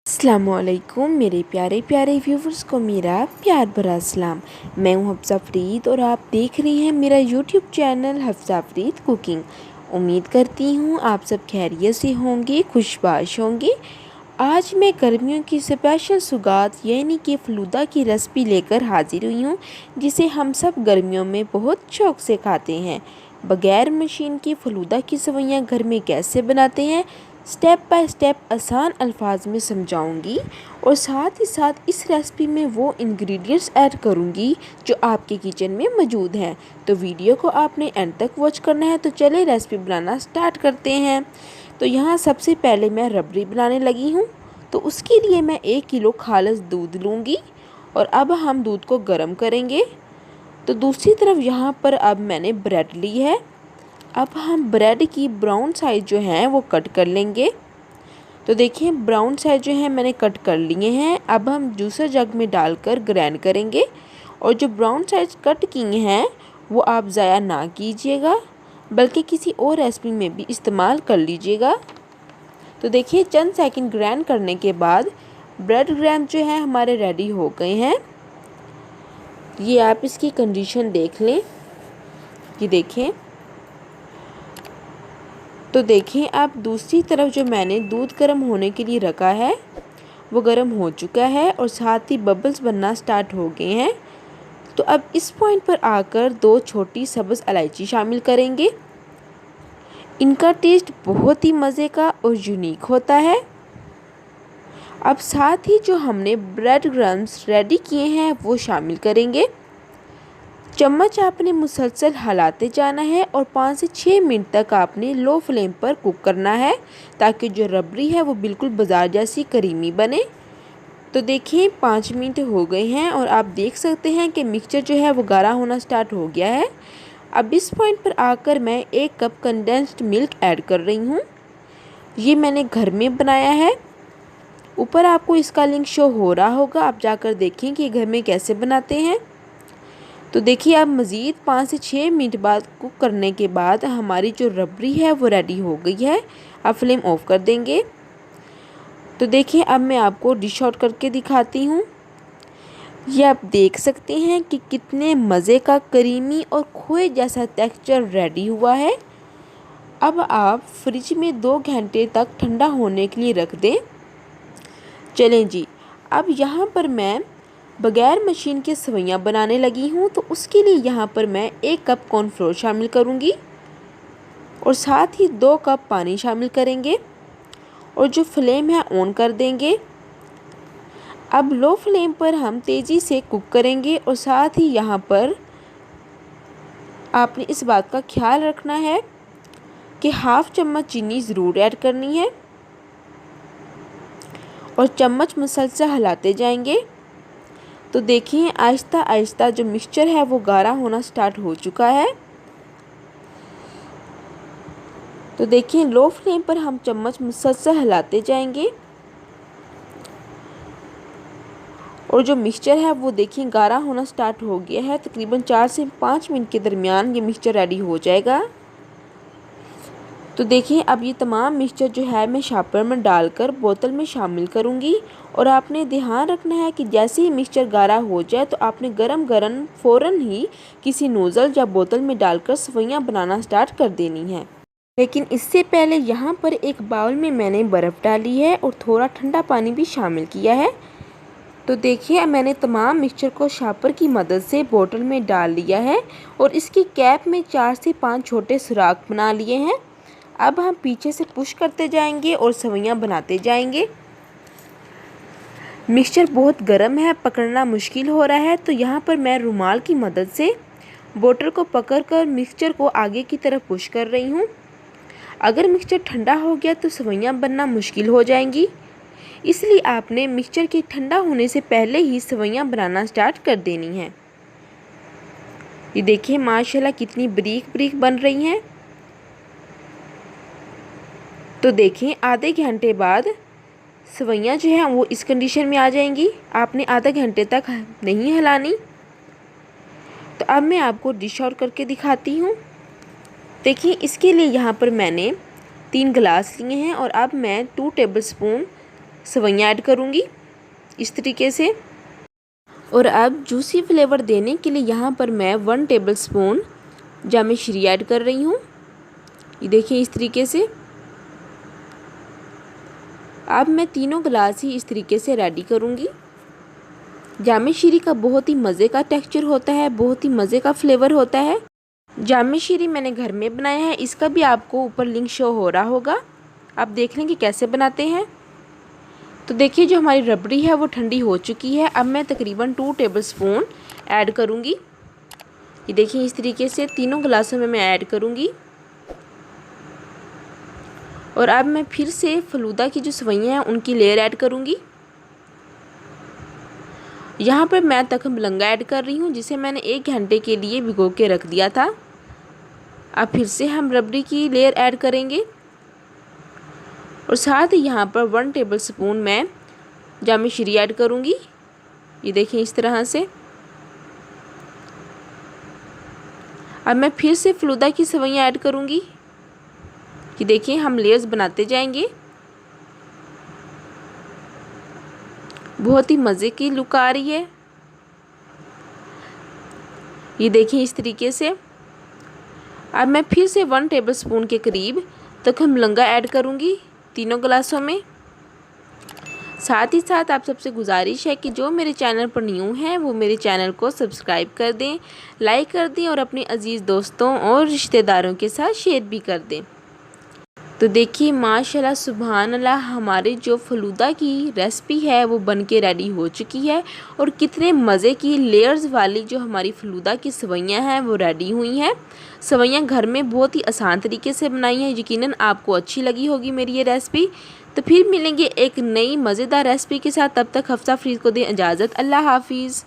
अस्सलामुअलैकुम मेरे प्यारे प्यारे व्यूवर्स को मेरा प्यार भरा सलाम। मैं हूं हफ्सा फरीद और आप देख रही हैं मेरा YouTube channel Hafsa Farid cooking. उम्मीद करती हूं आप सब खैरियत से होंगे, खुशबाश होंगे। आज मैं गर्मियों की स्पेशल सुगात यानी कि फ़लूदा की रेसिपी लेकर हाजिर हुई हूं, जिसे हम सब गर्मियों में बहुत शौक़ से खाते हैं। बग़ैर मशीन की फ़लूदा की सवैयाँ घर में कैसे बनाते हैं, स्टेप बाय स्टेप आसान अल्फाज में समझाऊंगी और साथ ही साथ इस रेसिपी में वो इंग्रेडिएंट्स ऐड करूंगी जो आपके किचन में मौजूद हैं। तो वीडियो को आपने एंड तक वॉच करना है। तो चलिए रेसिपी बनाना स्टार्ट करते हैं। तो यहाँ सबसे पहले मैं रबड़ी बनाने लगी हूँ। तो उसके लिए मैं 1 किलो खालिस दूध लूँगी और अब हम दूध को गर्म करेंगे। तो दूसरी तरफ यहाँ पर अब मैंने ब्रेड ली है। अब हम ब्रेड की ब्राउन साइज़ जो है वो कट कर लेंगे। तो देखिए ब्राउन साइज़ जो है मैंने कट कर लिए हैं। अब हम जूसर जग में डालकर ग्राइंड करेंगे और जो ब्राउन साइज़ कट किए हैं वो आप ज़ाया ना कीजिएगा, बल्कि किसी और रेसिपी में भी इस्तेमाल कर लीजिएगा। तो देखिए चंद सेकंड ग्राइंड करने के बाद ब्रेड क्रम्ब जो है हमारे रेडी हो गए हैं। ये आप इसकी कंडीशन देख लें, ये देखें। तो देखें अब दूसरी तरफ जो मैंने दूध गर्म होने के लिए रखा है वो गर्म हो चुका है और साथ ही बबल्स बनना स्टार्ट हो गए हैं। तो अब इस पॉइंट पर आकर 2 छोटी सब्ज़ इलायची शामिल करेंगे। इनका टेस्ट बहुत ही मज़े का और यूनिक होता है। अब साथ ही जो हमने ब्रेड क्रम्ब्स रेडी किए हैं वो शामिल करेंगे। चम्मच आपने मुसलसल हिलाते जाना है और 5 से 6 मिनट तक आपने लो फ्लेम पर कुक करना है, ताकि जो रबड़ी है वो बिल्कुल बाजार जैसी करीमी बने। तो देखिए 5 मिनट हो गए हैं और आप देख सकते हैं कि मिक्सचर जो है वो गाढ़ा होना स्टार्ट हो गया है। अब इस पॉइंट पर आकर मैं 1 कप कंडेंस्ड मिल्क ऐड कर रही हूँ। ये मैंने घर में बनाया है। ऊपर आपको इसका लिंक शो हो रहा होगा, आप जाकर देखें कि घर में कैसे बनाते हैं। तो देखिए अब मज़ीद 5 से 6 मिनट बाद कुक करने के बाद हमारी जो रबड़ी है वो रेडी हो गई है। अब फ्लेम ऑफ कर देंगे। तो देखिए अब मैं आपको डिश आउट करके दिखाती हूँ। ये आप देख सकते हैं कि कितने मज़े का करीमी और खोए जैसा टेक्सचर रेडी हुआ है। अब आप फ्रिज में 2 घंटे तक ठंडा होने के लिए रख दें। चलें जी, अब यहाँ पर मैं बग़ैर मशीन के सवैयाँ बनाने लगी हूँ। तो उसके लिए यहाँ पर मैं 1 कप कॉर्नफ्लोर शामिल करूँगी और साथ ही 2 कप पानी शामिल करेंगे और जो फ्लेम है ऑन कर देंगे। अब लो फ्लेम पर हम तेज़ी से कुक करेंगे और साथ ही यहाँ पर आपने इस बात का ख्याल रखना है कि हाफ़ चम्मच चीनी ज़रूर ऐड करनी है और चम्मच मुसलसल हिलाते जाएंगे। तो देखिए आहिस्ता आहिस्ता जो मिक्सचर है वो गाढ़ा होना स्टार्ट हो चुका है। तो देखिए लो फ्लेम पर हम चम्मच मुसलसल हिलाते जाएंगे और जो मिक्सचर है वो देखिए गाढ़ा होना स्टार्ट हो गया है। तकरीबन 4 से 5 मिनट के दरमियान ये मिक्सचर रेडी हो जाएगा। तो देखिए अब ये तमाम मिक्सचर जो है मैं शापर में डालकर बोतल में शामिल करूँगी और आपने ध्यान रखना है कि जैसे ही मिक्सचर गाढ़ा हो जाए तो आपने गरम गरम फ़ौरन ही किसी नोज़ल या बोतल में डालकर सवैयाँ बनाना स्टार्ट कर देनी है। लेकिन इससे पहले यहाँ पर एक बाउल में मैंने बर्फ़ डाली है और थोड़ा ठंडा पानी भी शामिल किया है। तो देखिए मैंने तमाम मिक्सचर को शापर की मदद से बोतल में डाल लिया है और इसकी कैप में 4 से 5 छोटे सुराख बना लिए हैं। अब हम पीछे से पुश करते जाएंगे और सवैयाँ बनाते जाएंगे। मिक्सचर बहुत गर्म है, पकड़ना मुश्किल हो रहा है। तो यहाँ पर मैं रुमाल की मदद से बोतल को पकड़कर मिक्सचर को आगे की तरफ पुश कर रही हूँ। अगर मिक्सचर ठंडा हो गया तो सवैयाँ बनना मुश्किल हो जाएंगी, इसलिए आपने मिक्सचर के ठंडा होने से पहले ही सवैयाँ बनाना स्टार्ट कर देनी है। ये देखिए माशाल्लाह कितनी बारीक बारीक बन रही हैं। तो देखें आधे घंटे बाद सवैयाँ जो हैं वो इस कंडीशन में आ जाएंगी। आपने आधे घंटे तक नहीं हिलानी। तो अब मैं आपको डिश आउट करके दिखाती हूँ। देखिए इसके लिए यहाँ पर मैंने 3 गिलास लिए हैं और अब मैं 2 टेबलस्पून सवैयाँ ऐड करूँगी इस तरीके से। और अब जूसी फ्लेवर देने के लिए यहाँ पर मैं 1 टेबलस्पून जामे श्री ऐड कर रही हूँ। ये देखिए इस तरीके से। अब मैं तीनों गिलास ही इस तरीके से रेडी करूँगी। जामे श्री का बहुत ही मज़े का टेक्सचर होता है, बहुत ही मज़े का फ्लेवर होता है। जामे श्री मैंने घर में बनाया है, इसका भी आपको ऊपर लिंक शो हो रहा होगा, आप देख लें कि कैसे बनाते हैं। तो देखिए जो हमारी रबड़ी है वो ठंडी हो चुकी है। अब मैं तकरीबन 2 टेबलस्पून ऐड करूँगी। ये देखिए इस तरीके से तीनों गिलासों में मैं ऐड करूँगी। और अब मैं फिर से फलूदा की जो सवैयाँ हैं उनकी लेयर ऐड करूँगी। यहाँ पर मैं तक मलंगा ऐड कर रही हूँ, जिसे मैंने 1 घंटे के लिए भिगो के रख दिया था। अब फिर से हम रबड़ी की लेयर ऐड करेंगे और साथ ही यहाँ पर 1 टेबलस्पून मैं जामे श्री ऐड करूँगी। ये देखिए इस तरह से। अब मैं फिर से फलूदा की सवैयाँ ऐड करूँगी। ये देखिए हम लेयर्स बनाते जाएंगे। बहुत ही मज़े की लुक आ रही है। ये देखिए इस तरीके से। अब मैं फिर से 1 टेबलस्पून के करीब तक मलंगा ऐड करूँगी तीनों गिलासों में। साथ ही साथ आप सबसे गुजारिश है कि जो मेरे चैनल पर न्यू हैं वो मेरे चैनल को सब्सक्राइब कर दें, लाइक कर दें और अपने अज़ीज़ दोस्तों और रिश्तेदारों के साथ शेयर भी कर दें। तो देखिए माशाल्लाह सुभान अल्लाह, हमारे जो फलूदा की रेसिपी है वो बन के रेडी हो चुकी है। और कितने मज़े की लेयर्स वाली जो हमारी फलूदा की सवैयाँ हैं वो रेडी हुई हैं। सवैयाँ घर में बहुत ही आसान तरीके से बनाई हैं। यकीनन आपको अच्छी लगी होगी मेरी ये रेसिपी। तो फिर मिलेंगे एक नई मज़ेदार रेसिपी के साथ। तब तक हफ्सा फ्रीज़ को दें इजाज़त। अल्लाह हाफिज़।